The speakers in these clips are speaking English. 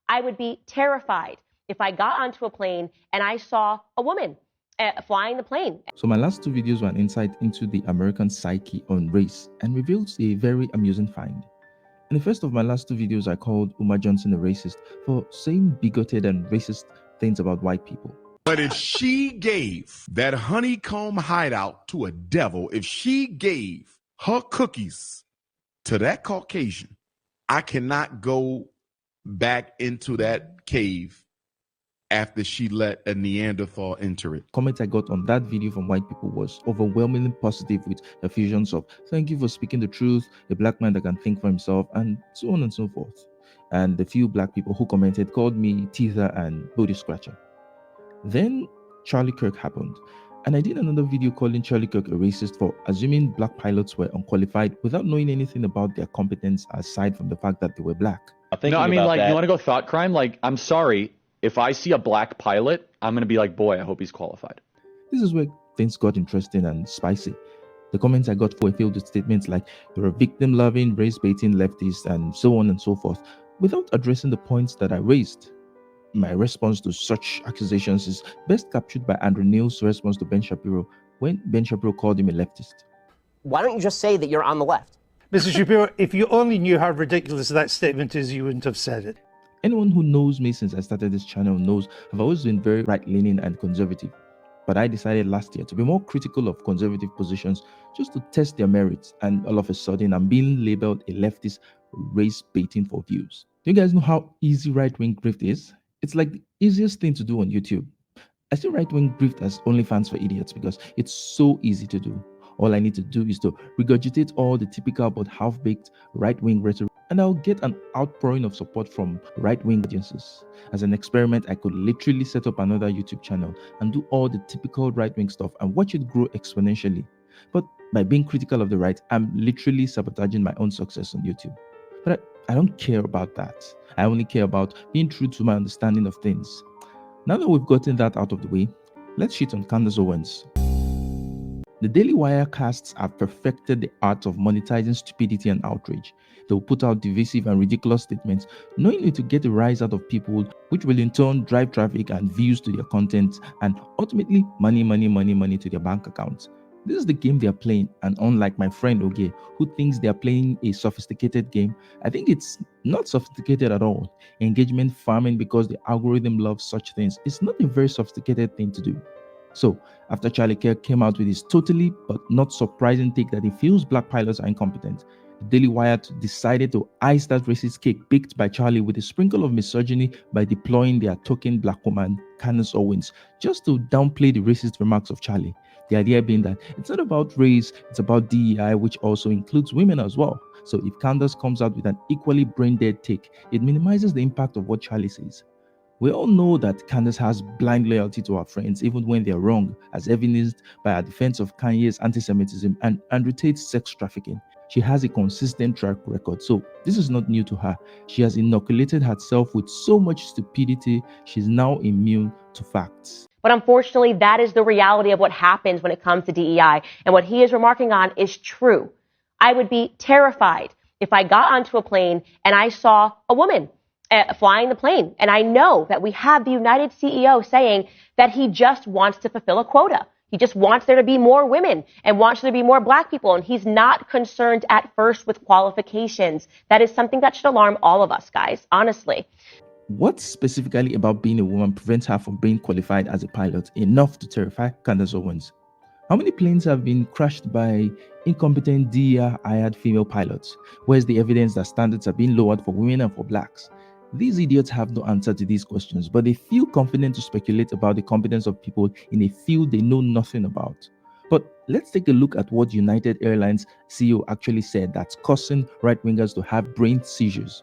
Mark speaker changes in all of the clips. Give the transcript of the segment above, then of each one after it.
Speaker 1: I would be terrified if I got onto a plane and I saw a woman flying the plane.
Speaker 2: So my last two videos were an insight into the American psyche on race and revealed a very amusing find. In the first of my last two videos, I called Umar Johnson a racist for saying bigoted and racist things about white people.
Speaker 3: But if she gave that honeycomb hideout to a devil, if she gave her cookies to that Caucasian, I cannot go back into that cave after she let a Neanderthal enter it.
Speaker 2: Comment I got on that video from white people was overwhelmingly positive, with effusions of "thank you for speaking the truth, a black man that can think for himself," and so on and so forth. And the few black people who commented called me teether and booty scratcher. Then Charlie Kirk happened, and I did another video calling Charlie Kirk a racist for assuming black pilots were unqualified without knowing anything about their competence aside from the fact that they were black.
Speaker 4: No, I mean, like, you want to go thought crime? Like, I'm sorry, if I see a black pilot, I'm going to be like, boy, I hope he's qualified.
Speaker 2: This is where things got interesting and spicy. The comments I got were filled with statements like "you're a victim-loving, race-baiting leftist," and so on and so forth, without addressing the points that I raised. My response to such accusations is best captured by Andrew Neil's response to Ben Shapiro when Ben Shapiro called him a leftist.
Speaker 5: Why don't you just say that you're on the left?
Speaker 6: Mr. Shapiro, if you only knew how ridiculous that statement is, you wouldn't have said it.
Speaker 2: Anyone who knows me since I started this channel knows I've always been very right-leaning and conservative. But I decided last year to be more critical of conservative positions just to test their merits, and all of a sudden I'm being labeled a leftist race-baiting for views. Do you guys know how easy right-wing grift is? It's like the easiest thing to do on YouTube. I see right-wing grift as OnlyFans for idiots because it's so easy to do. All I need to do is to regurgitate all the typical but half-baked right-wing rhetoric, and I'll get an outpouring of support from right-wing audiences. As an experiment, I could literally set up another YouTube channel and do all the typical right-wing stuff and watch it grow exponentially. But by being critical of the right, I'm literally sabotaging my own success on YouTube. But I don't care about that. I only care about being true to my understanding of things. Now that we've gotten that out of the way, let's shit on Candace Owens. The Daily Wire casts have perfected the art of monetizing stupidity and outrage. They will put out divisive and ridiculous statements, knowing to get a rise out of people, which will in turn drive traffic and views to their content, and ultimately money to their bank accounts. This is the game they are playing, and unlike my friend Oge, who thinks they are playing a sophisticated game, I think it's not sophisticated at all. Engagement farming, because the algorithm loves such things, is not a very sophisticated thing to do. So, after Charlie Kirk came out with his totally but not surprising take that he feels black pilots are incompetent, the Daily Wire decided to ice that racist cake baked by Charlie with a sprinkle of misogyny by deploying their token black woman, Candace Owens, just to downplay the racist remarks of Charlie. The idea being that it's not about race, it's about DEI, which also includes women as well. So if Candace comes out with an equally brain-dead take, it minimizes the impact of what Charlie says. We all know that Candace has blind loyalty to her friends, even when they're wrong, as evidenced by her defense of Kanye's anti-Semitism and Andrew Tate's sex trafficking. She has a consistent track record, so this is not new to her. She has inoculated herself with so much stupidity, she's now immune to facts.
Speaker 1: But unfortunately, that is the reality of what happens when it comes to DEI. And what he is remarking on is true. I would be terrified if I got onto a plane and I saw a woman flying the plane. And I know that we have the United CEO saying that he just wants to fulfill a quota. He just wants there to be more women and wants there to be more black people. And he's not concerned at first with qualifications. That is something that should alarm all of us, guys, honestly.
Speaker 2: What specifically about being a woman prevents her from being qualified as a pilot enough to terrify Candace Owens? How many planes have been crashed by incompetent DEI-hired female pilots? Where's the evidence that standards are being lowered for women and for blacks? These idiots have no answer to these questions, but they feel confident to speculate about the competence of people in a field they know nothing about. But let's take a look at what United Airlines CEO actually said that's causing right-wingers to have brain seizures.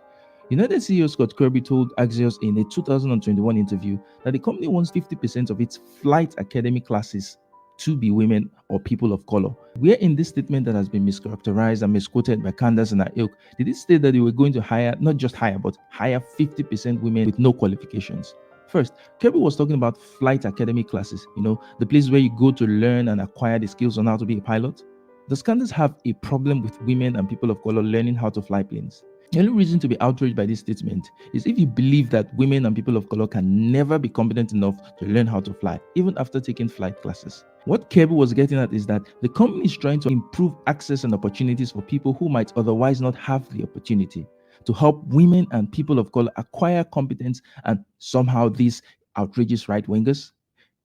Speaker 2: United CEO Scott Kirby told Axios in a 2021 interview that the company wants 50% of its flight academy classes to be women or people of color. Where in this statement that has been mischaracterized and misquoted by Candace and her ilk, did it state that they were going to hire, not just hire, but hire 50% women with no qualifications? First, Kirby was talking about flight academy classes, the place where you go to learn and acquire the skills on how to be a pilot. Does Candace have a problem with women and people of color learning how to fly planes? The only reason to be outraged by this statement is if you believe that women and people of color can never be competent enough to learn how to fly, even after taking flight classes. What Kebu was getting at is that the company is trying to improve access and opportunities for people who might otherwise not have the opportunity, to help women and people of color acquire competence, and somehow these outrageous right-wingers.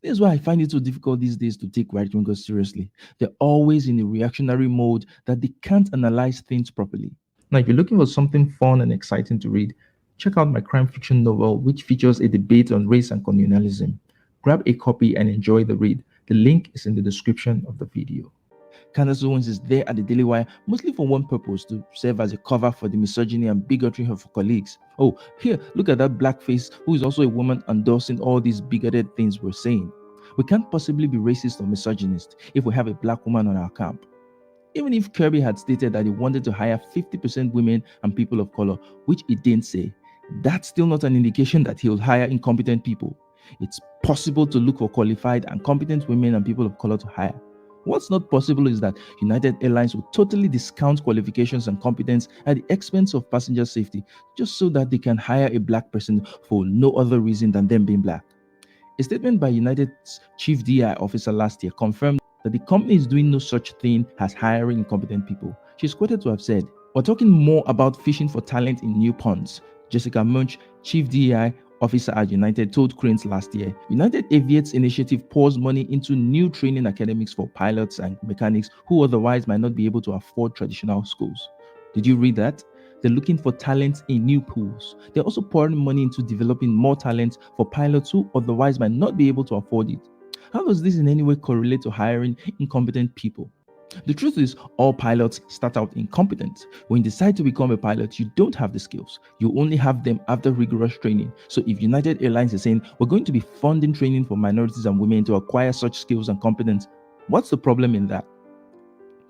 Speaker 2: This is why I find it so difficult these days to take right-wingers seriously. They're always in a reactionary mode that they can't analyze things properly. Now, if you're looking for something fun and exciting to read, check out my crime fiction novel, which features a debate on race and colonialism. Grab a copy and enjoy the read. The link is in the description of the video. Candace Owens is there at the Daily Wire mostly for one purpose: to serve as a cover for the misogyny and bigotry of her colleagues. Oh, here, look at that blackface who is also a woman endorsing all these bigoted things we're saying. We can't possibly be racist or misogynist if we have a black woman on our camp. Even if Kirby had stated that he wanted to hire 50% women and people of color, which he didn't say, that's still not an indication that he'll hire incompetent people. It's possible to look for qualified and competent women and people of color to hire. What's not possible is that United Airlines will totally discount qualifications and competence at the expense of passenger safety, just so that they can hire a black person for no other reason than them being black. A statement by United's chief DI officer last year confirmed that the company is doing no such thing as hiring incompetent people. She's quoted to have said, "We're talking more about fishing for talent in new ponds." Jessica Munch, chief DEI officer at United, told Cranes last year. United Aviate's initiative pours money into new training academics for pilots and mechanics who otherwise might not be able to afford traditional schools. Did you read that? They're looking for talent in new pools. They're also pouring money into developing more talent for pilots who otherwise might not be able to afford it. How does this in any way correlate to hiring incompetent people? The truth is, all pilots start out incompetent. When you decide to become a pilot, you don't have the skills. You only have them after rigorous training. So if United Airlines is saying, we're going to be funding training for minorities and women to acquire such skills and competence, what's the problem in that?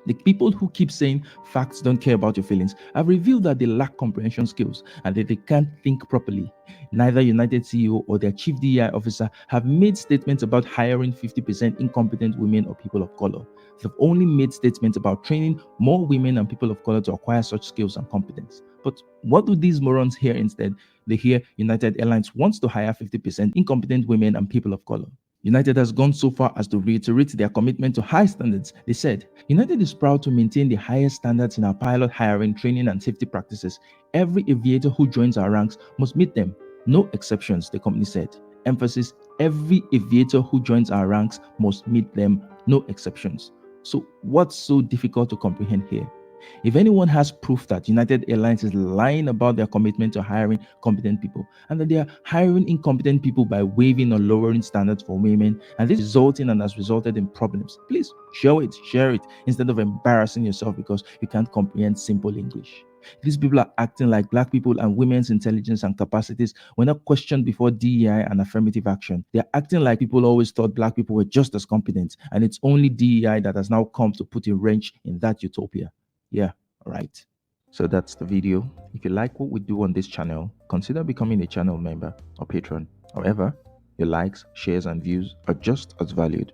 Speaker 2: The people who keep saying facts don't care about your feelings have revealed that they lack comprehension skills and that they can't think properly. Neither United CEO or their chief DEI officer have made statements about hiring 50% incompetent women or people of color. They've only made statements about training more women and people of color to acquire such skills and competence. But what do these morons hear instead? They hear United Airlines wants to hire 50% incompetent women and people of color. United has gone so far as to reiterate their commitment to high standards. They said, United is proud to maintain the highest standards in our pilot hiring, training, and safety practices. Every aviator who joins our ranks must meet them. No exceptions, the company said. Emphasis, every aviator who joins our ranks must meet them. No exceptions. So what's so difficult to comprehend here? If anyone has proof that United Airlines is lying about their commitment to hiring competent people and that they are hiring incompetent people by waiving or lowering standards for women, and this resulting and has resulted in problems, please share it instead of embarrassing yourself because you can't comprehend simple English. These people are acting like black people and women's intelligence and capacities were not questioned before DEI and affirmative action. They are acting like people always thought black people were just as competent, and it's only DEI that has now come to put a wrench in that utopia. Yeah, all right. So that's the video. If you like what we do on this channel, consider becoming a channel member or patron. However, your likes, shares, and views are just as valued.